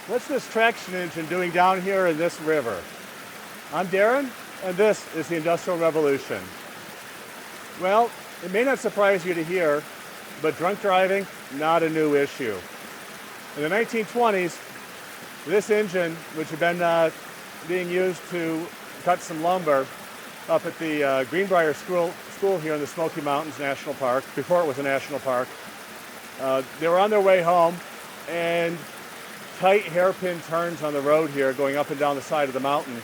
What's this traction engine doing down here in this river? I'm Darren, and this is the Industrial Revolution. Well, it may not surprise you to hear, but drunk driving, not a new issue. In the 1920s, this engine, which had been being used to cut some lumber up at the Greenbrier School here in the Smoky Mountains National Park, before it was a national park, they were on their way home, and tight hairpin turns on the road here going up and down the side of the mountain.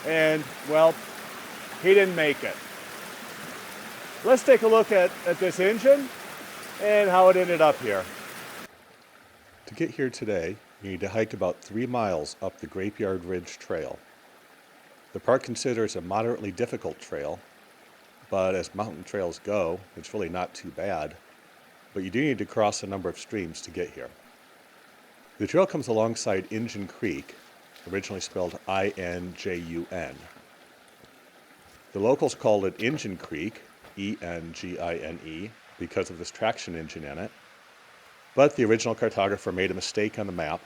And, well, he didn't make it. Let's take a look at this engine and how it ended up here. To get here today, you need to hike about 3 miles up the Grapeyard Ridge Trail. The park considers a moderately difficult trail, but as mountain trails go, it's really not too bad. But you do need to cross a number of streams to get here. The trail comes alongside Injun Creek, originally spelled I-N-J-U-N. The locals called it Injun Creek, E-N-G-I-N-E, because of this traction engine in it. But the original cartographer made a mistake on the map,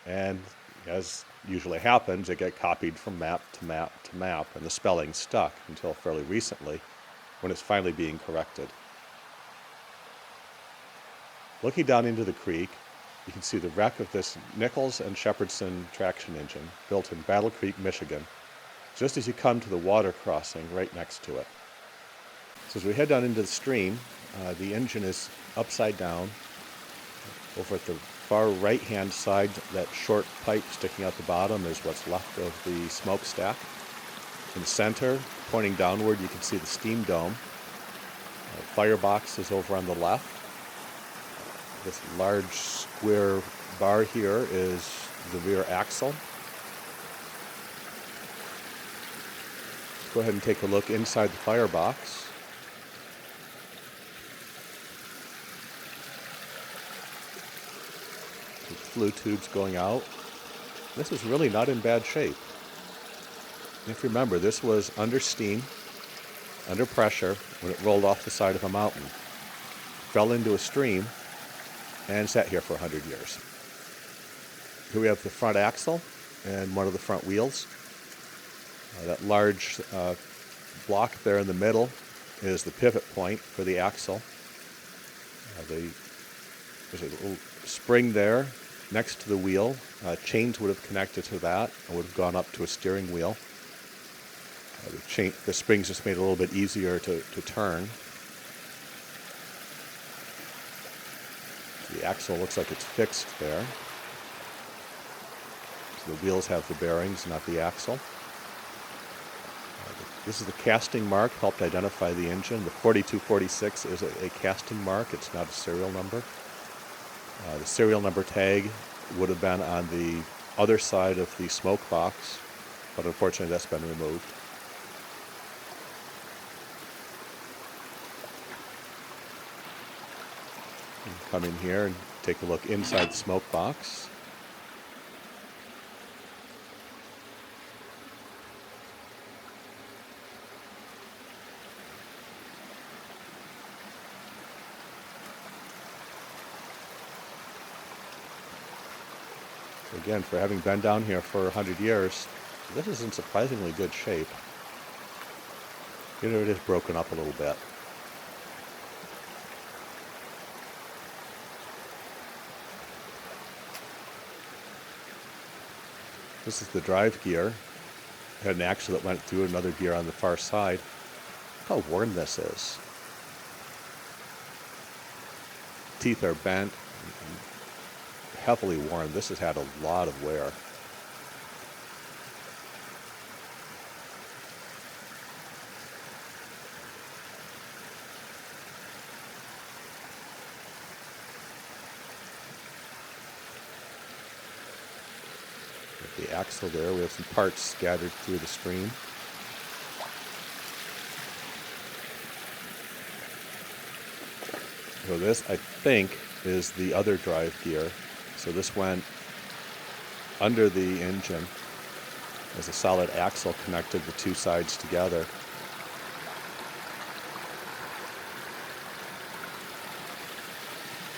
and as usually happens, it got copied from map to map to map, and the spelling stuck until fairly recently, when it's finally being corrected. Looking down into the creek, you can see the wreck of this Nichols and Shepherdson traction engine built in Battle Creek, Michigan, just as you come to the water crossing right next to it. So as we head down into the stream, the engine is upside down. Over at the far right-hand side, that short pipe sticking out the bottom is what's left of the smokestack. In the center, pointing downward, you can see the steam dome. Firebox is over on the left. This large square bar here is the rear axle. Let's go ahead and take a look inside the firebox. The flue tubes going out. This is really not in bad shape. If you remember, this was under steam, under pressure, when it rolled off the side of a mountain. Fell into a stream and sat here for 100 years. Here we have the front axle and one of the front wheels. That large block there in the middle is the pivot point for the axle. There's a little spring there next to the wheel. Chains would have connected to that and would have gone up to a steering wheel. The springs just made it a little bit easier to turn. The axle looks like it's fixed there. So the wheels have the bearings, not the axle. This is the casting mark, helped identify the engine. The 4246 is a casting mark, it's not a serial number. The serial number tag would have been on the other side of the smoke box, but unfortunately that's been removed. Come in here and take a look inside the smoke box. So again, for having been down here for 100 years, this is in surprisingly good shape. You know, it is broken up a little bit. This is the drive gear. It had an axle that went through another gear on the far side. Look how worn this is. Teeth are bent, and heavily worn. This has had a lot of wear. The axle there, we have some parts scattered through the stream. So this, I think, is the other drive gear. So this went under the engine as a solid axle, connected the two sides together.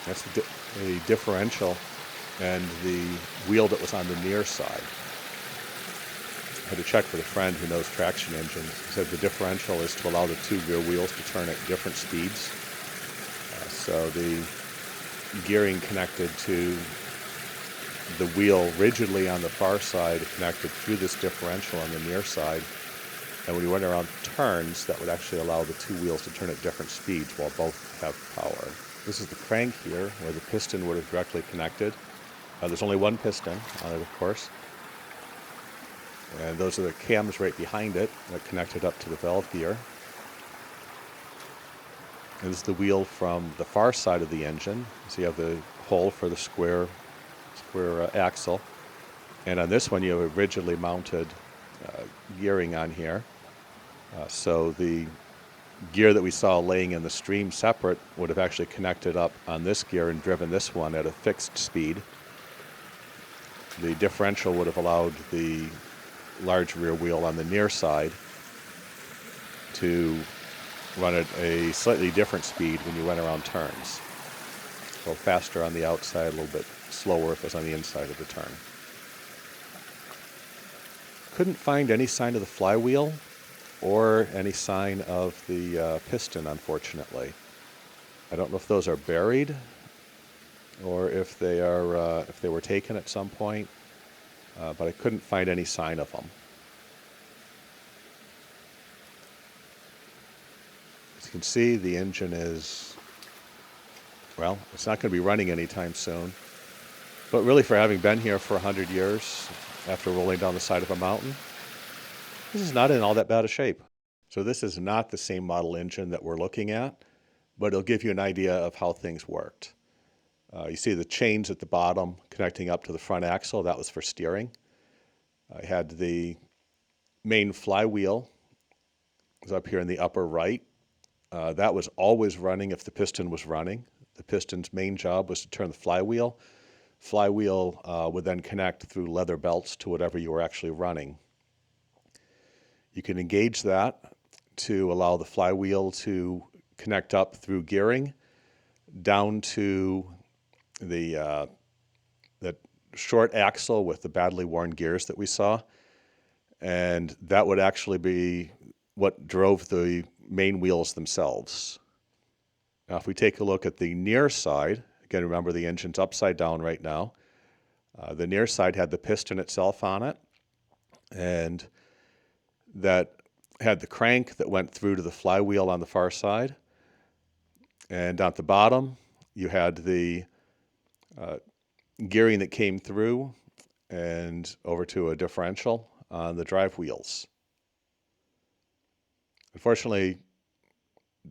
That's the differential and the wheel that was on the near side. I had to check with a friend who knows traction engines. He said the differential is to allow the two rear wheels to turn at different speeds. So the gearing connected to the wheel rigidly on the far side, connected through this differential on the near side. And when you went around turns, that would actually allow the two wheels to turn at different speeds while both have power. This is the crank here, where the piston would have directly connected. There's only one piston on it, of course. And those are the cams right behind it that connected up to the valve gear. And this is the wheel from the far side of the engine. So you have the hole for the square axle. And on this one, you have a rigidly mounted gearing on here. So the gear that we saw laying in the stream separate would have actually connected up on this gear and driven this one at a fixed speed. The differential would have allowed the large rear wheel on the near side to run at a slightly different speed when you went around turns. A little faster on the outside, a little bit slower if it was on the inside of the turn. Couldn't find any sign of the flywheel or any sign of the piston, unfortunately. I don't know if those are buried or if they were taken at some point. But I couldn't find any sign of them. As you can see, the engine is, well, it's not going to be running anytime soon. But really, for having been here for 100 years, after rolling down the side of a mountain, this is not in all that bad a shape. So this is not the same model engine that we're looking at, but it'll give you an idea of how things worked. You see the chains at the bottom connecting up to the front axle. That was for steering. I had the main flywheel is up here in the upper right. That was always running if the piston was running. The piston's main job was to turn the flywheel. Flywheel would then connect through leather belts to whatever you were actually running. You can engage that to allow the flywheel to connect up through gearing down to the short axle with the badly worn gears that we saw. And that would actually be what drove the main wheels themselves. Now, if we take a look at the near side, again, remember the engine's upside down right now. The near side had the piston itself on it, and that had the crank that went through to the flywheel on the far side. And at the bottom, you had the gearing that came through and over to a differential on the drive wheels. Unfortunately,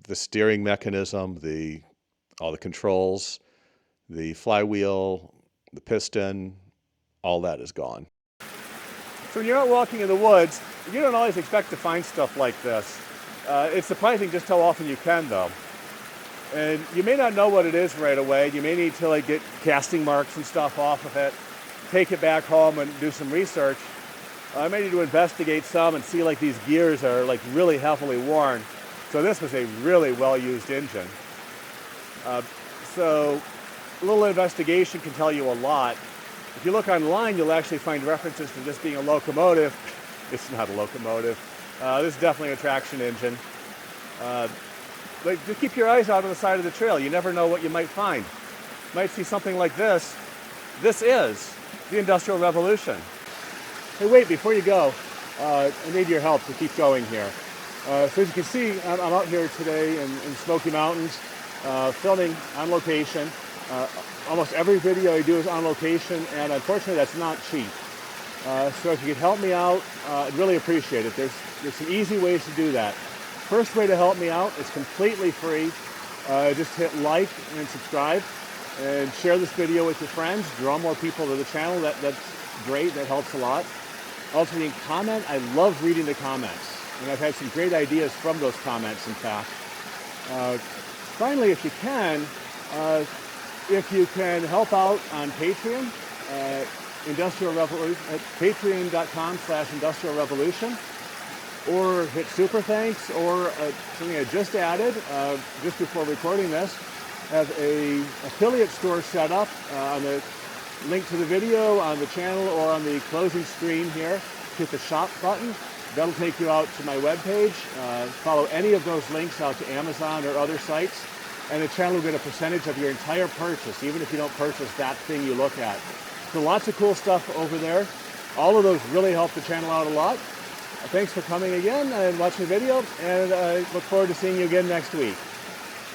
the steering mechanism, all the controls, the flywheel, the piston, all that is gone. So when you're out walking in the woods, you don't always expect to find stuff like this. It's surprising just how often you can, though. And you may not know what it is right away. You may need to get casting marks and stuff off of it, take it back home and do some research. I may need to investigate some and see these gears are really heavily worn. So this was a really well-used engine. So a little investigation can tell you a lot. If you look online, you'll actually find references to this being a locomotive. It's not a locomotive. This is definitely a traction engine. But just keep your eyes out on the side of the trail. You never know what you might find. You might see something like this. This is the Industrial Revolution. Hey, wait, before you go, I need your help to keep going here. So as you can see, I'm out here today in Smoky Mountains, filming on location. Almost every video I do is on location, and unfortunately that's not cheap. So if you could help me out, I'd really appreciate it. There's some easy ways to do that. First way to help me out is completely free. Just hit like and subscribe and share this video with your friends. Draw more people to the channel. That's great. That helps a lot. Also, you can comment. I love reading the comments, and I've had some great ideas from those comments, in fact. Finally, if you can help out on Patreon, Industrial Revolution at patreon.com/Industrial Revolution. Or hit Super Thanks, or something I just added just before recording this. I have a affiliate store set up on the link to the video on the channel or on the closing screen here. Hit the shop button. That'll take you out to my webpage. Follow any of those links out to Amazon or other sites, and the channel will get a percentage of your entire purchase, even if you don't purchase that thing you look at. So lots of cool stuff over there. All of those really help the channel out a lot. Thanks for coming again and watching the video, and I look forward to seeing you again next week.